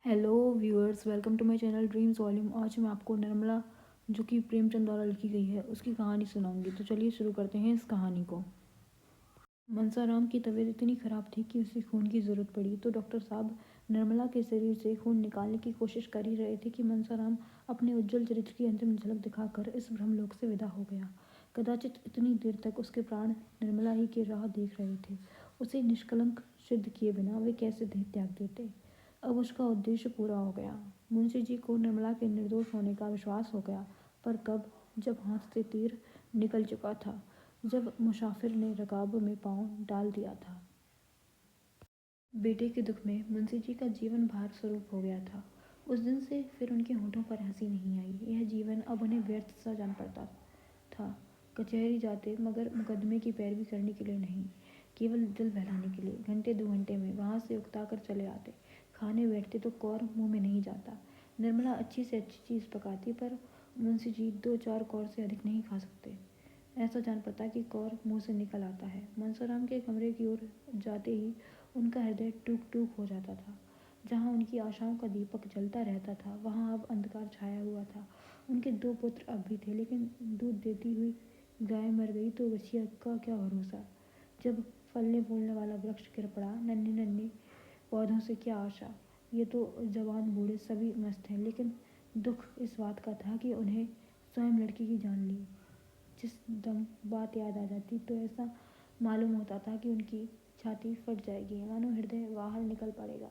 Hello viewers, welcome to my channel dreams volume. आज मैं आपको निर्मला, जो कि प्रेमचंद द्वारा लिखी गई है, उसकी कहानी सुनाऊंगी। तो चलिए शुरू करते हैं इस कहानी को। मनसाराम की तबीयत इतनी ख़राब थी कि उसे खून की ज़रूरत पड़ी। तो डॉक्टर साहब निर्मला के शरीर से खून निकालने की कोशिश कर ही रहे थे कि मनसाराम अपने उज्जवल चरित्र की अंतिम झलक दिखाकर इस ब्रह्मलोक से विदा हो गया। कदाचित इतनी देर तक उसके प्राण निर्मला ही की राह देख रहे थे। उसे निष्कलंक सिद्ध किए बिना वे कैसे देह त्याग देते। अब उसका उद्देश्य पूरा हो गया। मुंशी जी को निर्मला के निर्दोष होने का विश्वास हो गया। पर कब? जब हाथ से तीर निकल चुका था, जब मुसाफिर ने रकाब में पाँव डाल दिया था। बेटे के दुख में मुंशी जी का जीवन भार स्वरूप हो गया था। उस दिन से फिर उनके होठों पर हंसी नहीं आई। यह जीवन अब उन्हें व्यर्थ सा जान पड़ता था। कचहरी जाते, मगर मुकदमे की पैरवी करने के लिए नहीं, केवल दिल बहलाने के लिए। घंटे 2 घंटे में वहाँ से उकता कर चले आते। खाने बैठते तो कौर मुंह में नहीं जाता। निर्मला अच्छी से अच्छी चीज़ पकाती, पर मुंशी जी 2-4 कौर से अधिक नहीं खा सकते। ऐसा जान पड़ता कि कौर मुंह से निकल आता है। मनसाराम के कमरे की ओर जाते ही उनका हृदय टूक टूक हो जाता था। जहाँ उनकी आशाओं का दीपक जलता रहता था, वहाँ अब अंधकार छाया हुआ था। उनके 2 पुत्र अब भी थे, लेकिन दूध देती हुई गाय मर गई तो बछिया का क्या भरोसा। जब फलने फूलने वाला वृक्ष गिर पड़ा, नन्हे नन्हे पौधों से क्या आशा। ये तो जवान बूढ़े सभी मस्त हैं, लेकिन दुख इस बात का था कि उन्हें स्वयं लड़की की जान ली। जिस दम बात याद आ जाती तो ऐसा मालूम होता था कि उनकी छाती फट जाएगी, मानो हृदय बाहर निकल पड़ेगा।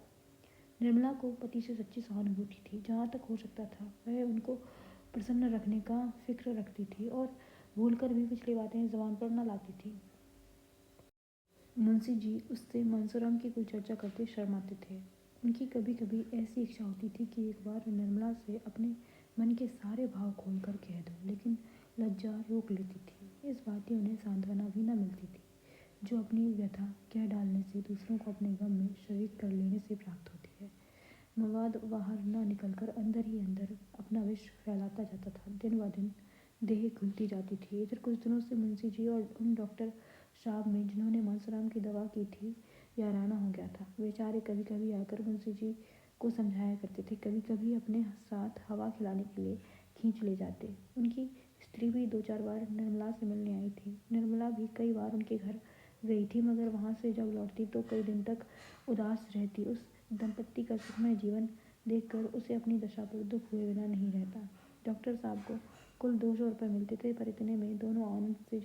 निर्मला को पति से सच्ची सहानुभूति थी। जहाँ तक हो सकता था वह उनको प्रसन्न रखने का फिक्र रखती थी और भूलकर भी पिछली बातें जबान पर न लाती थी। मुंशी जी उससे मनसूराम की कोई चर्चा करते शर्माते थे। उनकी कभी कभी ऐसी इच्छा होती थी कि एक बार निर्मला से अपने मन के सारे भाव खोल कर कह दो, लेकिन लज्जा रोक लेती थी। इस बातें उन्हें सांत्वना भी न मिलती थी, जो अपनी व्यथा कह डालने से दूसरों को अपने गम में शरीक कर लेने से प्राप्त होती है। मवाद बाहर न निकलकर अंदर ही अंदर अपना विष फैलाता जाता था। दिन ब दिन देह खुलती जाती थी। इधर कुछ दिनों से मुंशी जी और उन डॉक्टर साहब में जिन्होंने मनसुराम की दवा की थी, याराना हो गया था। बेचारे कभी कभी आकर मुंशी जी को समझाया करते थे, कभी कभी अपने साथ हवा खिलाने के लिए खींच ले जाते। उनकी स्त्री भी 2-4 बार निर्मला से मिलने आई थी। निर्मला भी कई बार उनके घर गई थी, मगर वहाँ से जब लौटती तो कई दिन तक उदास रहती। उस दंपत्ति का सुखमय जीवन देखकर उसे अपनी दशा पर दुख हुए बिना नहीं रहता। डॉक्टर साहब को कुल 200 रुपये मिलते थे, पर इतने में दोनों आनंद से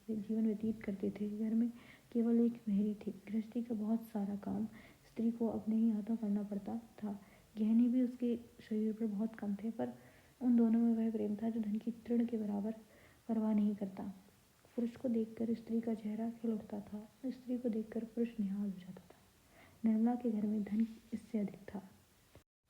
जीवन व्यतीत करते थे। घर में केवल एक मेहरी थी। गृहस्थी का बहुत सारा काम स्त्री को अपने ही हाथों करना पड़ता था। गहने भी उसके शरीर पर बहुत कम थे, पर उन दोनों में वह प्रेम था जो धन की तृण के बराबर परवाह नहीं करता। पुरुष को देखकर स्त्री का चेहरा खिल उठता था, स्त्री को देखकर पुरुष निहाल हो जाता था। निर्मला के घर में धन इससे अधिक था।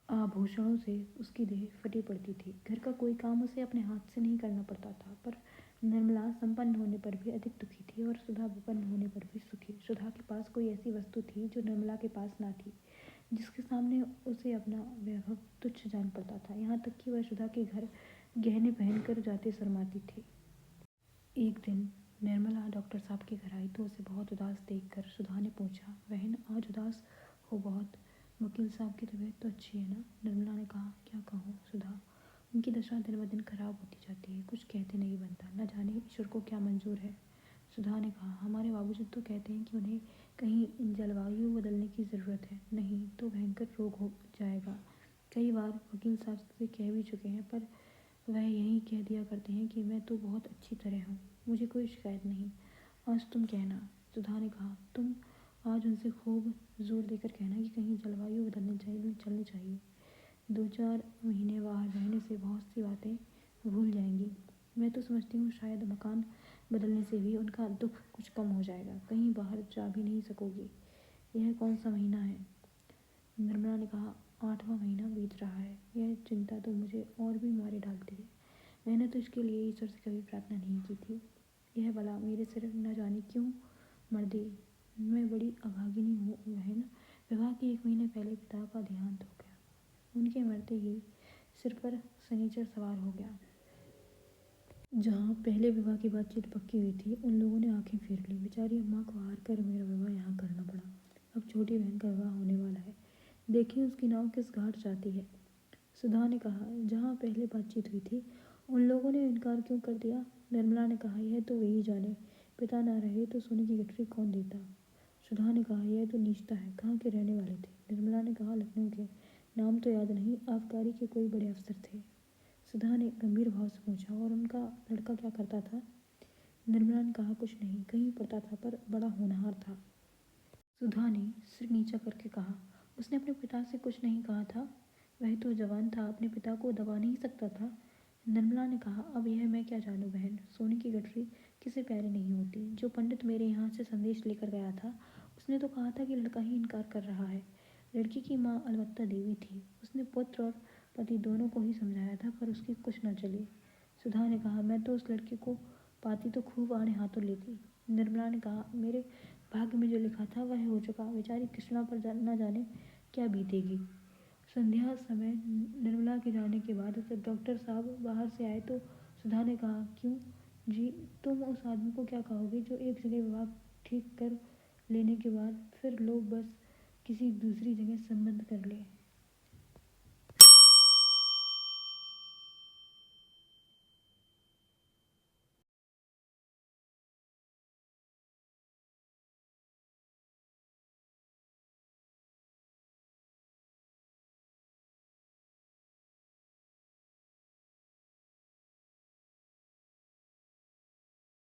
आभूषणों से उसकी देह फटी पड़ती थी। घर का कोई काम उसे अपने हाथ से नहीं करना पड़ता था। पर निर्मला संपन्न होने पर भी अधिक दुखी थी और सुधा विपन्न होने पर भी सुखी। सुधा के पास कोई ऐसी वस्तु थी जो निर्मला के पास ना थी, जिसके सामने उसे अपना वैभव तुच्छ जान पड़ता था। यहाँ तक कि वह सुधा के घर गहने पहनकर जाते शर्माती थी। एक दिन निर्मला डॉक्टर साहब के घर आई तो उसे बहुत उदास देखकर सुधा ने पूछा, बहन आज उदास हो बहुत। वकील साहब की तबीयत तो अच्छी है ना? निर्मला ने कहा, क्या कहूँ सुधा, उनकी दशा दिन ब दिन खराब होती जाती है। कुछ कहते नहीं बनता, न जाने ईश्वर को क्या मंजूर है। सुधा ने कहा, हमारे बाबूजी तो कहते हैं कि उन्हें कहीं जलवायु बदलने की ज़रूरत है, नहीं तो भयंकर रोग हो जाएगा। कई बार वकील साहब से कह भी चुके हैं, पर वह यही कह दिया करते हैं कि मैं तो बहुत अच्छी तरह हूँ, मुझे कोई शिकायत नहीं। आज तुम कहना। सुधा ने कहा, तुम आज उनसे खूब जोर देकर कहना कि कहीं जलवायु चलनी चाहिए। 2-4 महीने बाहर रहने से बहुत सी बातें भूल जाएंगी। मैं तो समझती हूँ शायद मकान बदलने से भी उनका दुख कुछ कम हो जाएगा। कहीं बाहर जा भी नहीं सकोगी। यह कौन सा महीना है? निर्मला ने कहा, 8वां महीना बीत रहा है। यह चिंता तो मुझे और भी मारे डालती है। मैंने तो इसके लिए ईश्वर से कभी प्रार्थना नहीं की थी। यह बला मेरे सिर न जाने क्यों मर दी। मैं बड़ी अभागिनी हूँ बहन। विवाह के 1 महीने पहले पिता का देहांत हो गया। उनके मरते ही सिर पर शनिचर सवार हो गया। जहाँ पहले विवाह की बातचीत पक्की हुई थी, उन लोगों ने आंखें फेर ली। बेचारी अम्मा को हार कर मेरा विवाह यहाँ करना पड़ा। अब छोटी बहन का विवाह होने वाला है। देखिए उसकी नाव किस घाट जाती है। सुधा ने कहा, जहाँ पहले बातचीत हुई थी उन लोगों ने इनकार क्यों कर दिया। निर्मला ने कहा, यह तो वही जाने, पिता ना रहे तो सोने की गठरी कौन देता। सुधा ने कहा, यह तो नीचता है, कहाँ के रहने वाले थे। निर्मला ने कहा, लखनऊ के, नाम तो याद नहीं, आबकारी के कोई बड़े अफसर थे। सुधा ने गंभीर भाव से पूछा, और उनका लड़का क्या करता था। निर्मला ने कहा, कुछ नहीं, कहीं पढ़ता था पर बड़ा होनहार था। सुधा ने सिर नीचा करके कहा, उसने अपने पिता से कुछ नहीं कहा था। वह तो जवान था, अपने पिता को दबा नहीं सकता था। निर्मला ने कहा, अब यह मैं क्या जानूं बहन, सोने की गठरी किसे प्यारी नहीं होती। जो पंडित मेरे यहाँ से संदेश लेकर गया था उसने तो कहा था कि लड़का ही इनकार कर रहा है। लड़की की माँ अलबत्ता देवी थी, उसने पुत्र और पति दोनों को ही समझाया था पर उसकी कुछ न चली। सुधा ने कहा, मैं तो उस लड़के को पाती तो खूब आड़े हाथों लेती। निर्मला ने कहा, मेरे भाग्य में जो लिखा था वह हो चुका, बेचारी कृष्णा पर न जाने क्या बीतेगी। संध्या समय निर्मला के जाने के बाद जब डॉक्टर साहब बाहर से आए तो सुधा ने कहा, क्यों जी, तुम उस आदमी को क्या कहोगे जो एक जगह विवाह ठीक कर लेने के बाद फिर लोग बस किसी दूसरी जगह संबंध कर ले।